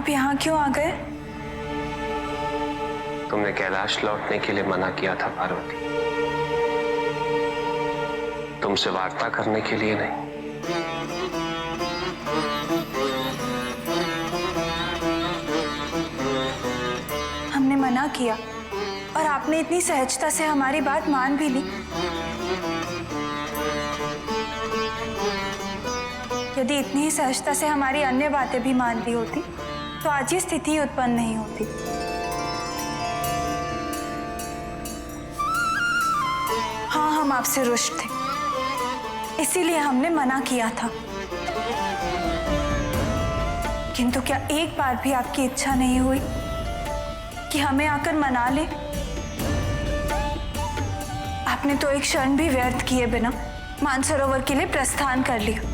आप यहाँ क्यों आ गए? तुमने कैलाश लौटने के लिए मना किया था पार्वती, तुमसे वार्ता करने के लिए नहीं। हमने मना किया और आपने इतनी सहजता से हमारी बात मान भी ली। यदि इतनी ही सहजता से हमारी अन्य बातें भी मान ली होती तो आज ये स्थिति उत्पन्न नहीं होती। हाँ, हम आपसे रुष्ट थे, इसीलिए हमने मना किया था। किंतु क्या एक बार भी आपकी इच्छा नहीं हुई कि हमें आकर मना ले? आपने तो एक क्षण भी व्यर्थ किए बिना मानसरोवर के लिए प्रस्थान कर लिया।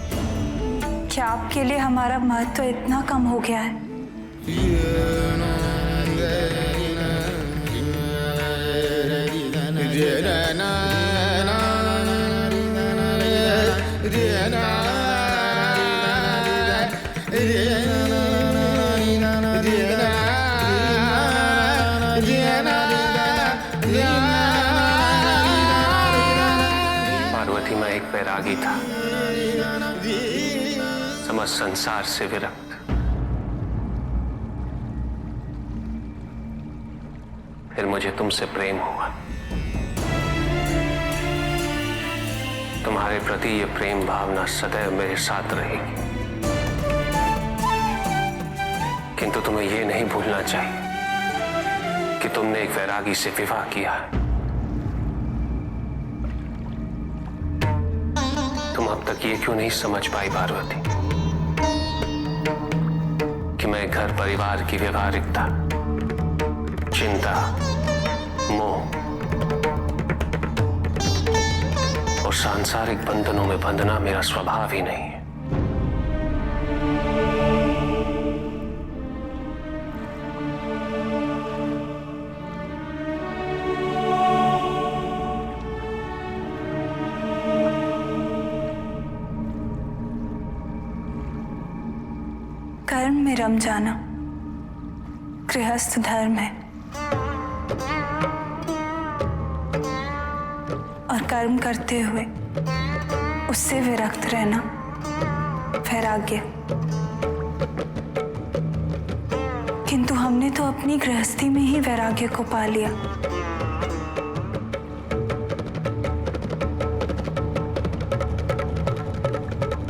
क्या आपके लिए हमारा महत्व इतना कम हो गया है? पार्वती, मैं एक बैरागी था, समस्त संसार से विरक्त। फिर मुझे तुमसे प्रेम हुआ। तुम्हारे प्रति ये प्रेम भावना सदैव मेरे साथ रहेगी। किंतु तुम्हें ये नहीं भूलना चाहिए कि तुमने एक वैरागी से विवाह किया है। तुम अब तक ये क्यों नहीं समझ पाई पार्वती कि मैं घर परिवार की व्यवहारिकता, चिंता, मोह और सांसारिक बंधनों में बंधना मेरा स्वभाव ही नहीं है। कर्म में रम जाना गृहस्थ धर्म है और कर्म करते हुए उससे विरक्त रहना वैराग्य। किंतु हमने तो अपनी गृहस्थी में ही वैराग्य को पा लिया।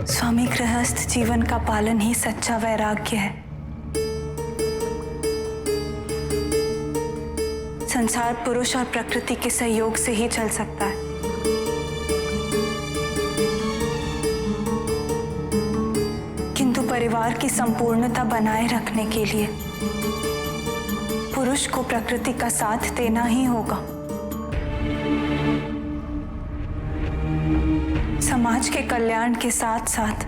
स्वामी, गृहस्थ जीवन का पालन ही सच्चा वैराग्य है। संसार पुरुष और प्रकृति के सहयोग से ही चल सकता है। किंतु परिवार की संपूर्णता बनाए रखने के लिए पुरुष को प्रकृति का साथ देना ही होगा। समाज के कल्याण के साथ साथ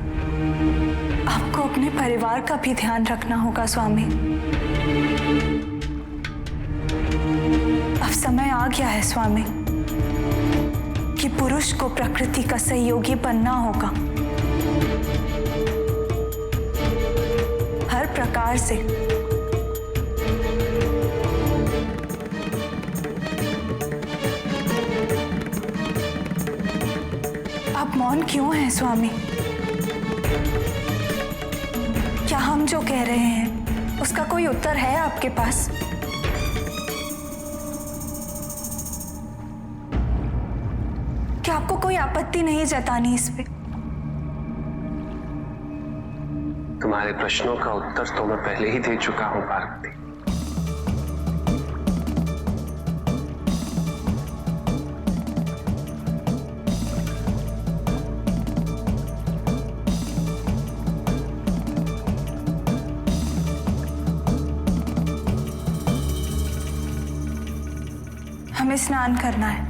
आपको अपने परिवार का भी ध्यान रखना होगा स्वामी। अब समय आ गया है स्वामी कि पुरुष को प्रकृति का सहयोगी बनना होगा। हर प्रकार से आप मौन क्यों हैं स्वामी? क्या हम जो कह रहे हैं उसका कोई उत्तर है आपके पास? क्या आपको कोई आपत्ति नहीं जतानी इस पे? तुम्हारे प्रश्नों का उत्तर तो मैं पहले ही दे चुका हूं पार्वती। हमें स्नान करना है।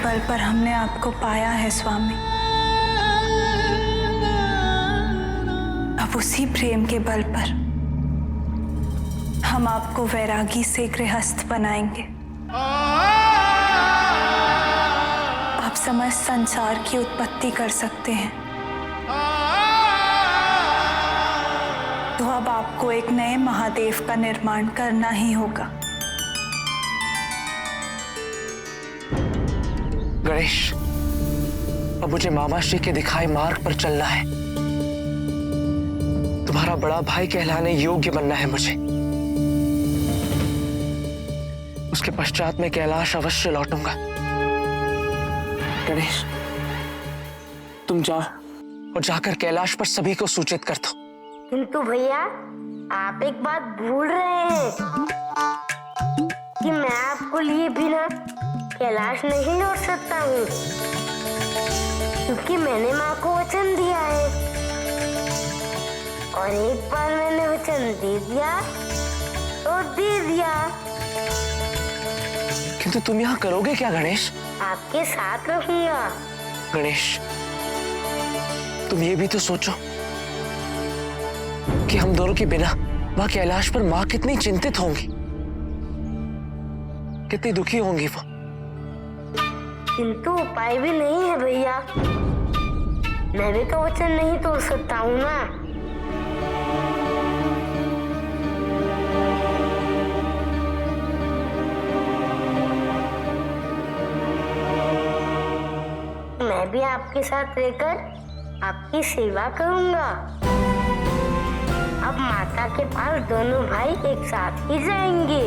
बल पर हमने आपको पाया है स्वामी। अब उसी प्रेम के बल पर हम आपको वैरागी से गृहस्थ बनाएंगे। आप समस्त संसार की उत्पत्ति कर सकते हैं, तो अब आपको एक नए महादेव का निर्माण करना ही होगा। गणेश, अब मुझे मामा श्री के दिखाए मार्ग पर चलना है। तुम्हारा बड़ा भाई कहलाने योग्य बनना है मुझे। उसके पश्चात मैं कैलाश अवश्य लौटूंगा। गणेश, तुम जाओ और जाकर कैलाश पर सभी को सूचित कर दो। किंतु भैया, आप एक बात भूल रहे हैं कि मैं आपको लिए बिना कैलाश नहीं लौट सकता हूँ, क्योंकि मैंने माँ को वचन दिया है, और एक बार मैंने वचन दे दिया तो दे दिया। किंतु तुम यहाँ करोगे क्या गणेश? आपके साथ रहूंगा। गणेश, तुम ये भी तो सोचो कि हम दोनों के बिना वह कैलाश पर माँ कितनी चिंतित होंगी, कितनी दुखी होंगी वो। किंतु उपाय भी नहीं है भैया। मैं भी तो वचन नहीं तोड़ सकता हूँ ना। मैं भी आपके साथ रहकर आपकी सेवा करूंगा। अब माता के पास दोनों भाई एक साथ ही जाएंगे,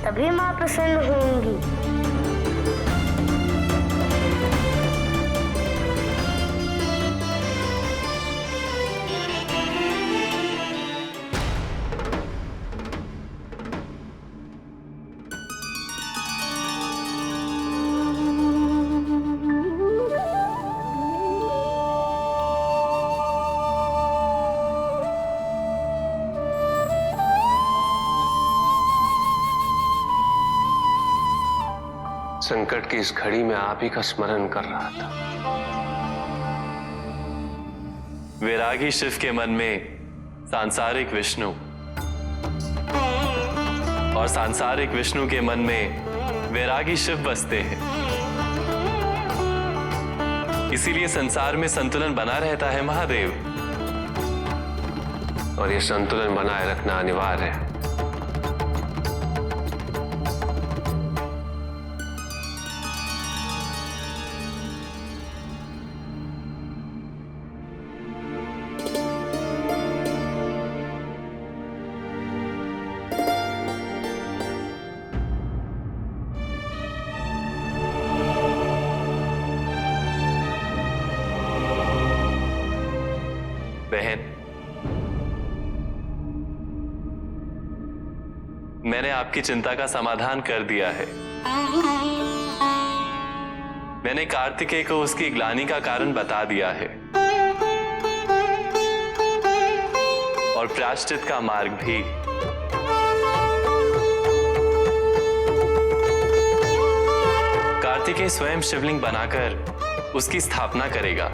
तभी माँ प्रसन्न होंगी। संकट की इस घड़ी में आप ही का स्मरण कर रहा था। वैरागी शिव के मन में सांसारिक विष्णु और सांसारिक विष्णु के मन में वैरागी शिव बसते हैं। इसीलिए संसार में संतुलन बना रहता है महादेव, और ये संतुलन बनाए रखना अनिवार्य है। बहन, मैंने आपकी चिंता का समाधान कर दिया है। मैंने कार्तिकेय को उसकी ग्लानि का कारण बता दिया है, और प्रायश्चित का मार्ग भी। कार्तिकेय स्वयं शिवलिंग बनाकर उसकी स्थापना करेगा।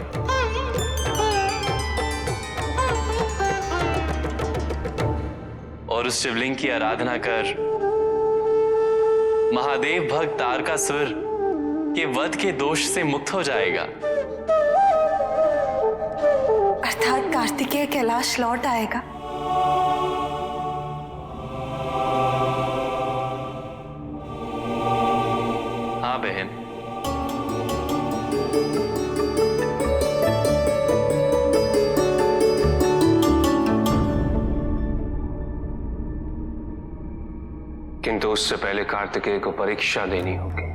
और उस शिवलिंग की आराधना कर महादेव भक्त तारकासुर के वध के दोष से मुक्त हो जाएगा। अर्थात कार्तिकेय कैलाश लौट आएगा। हाँ बहन, किंतु उससे पहले कार्तिकेय को परीक्षा देनी होगी।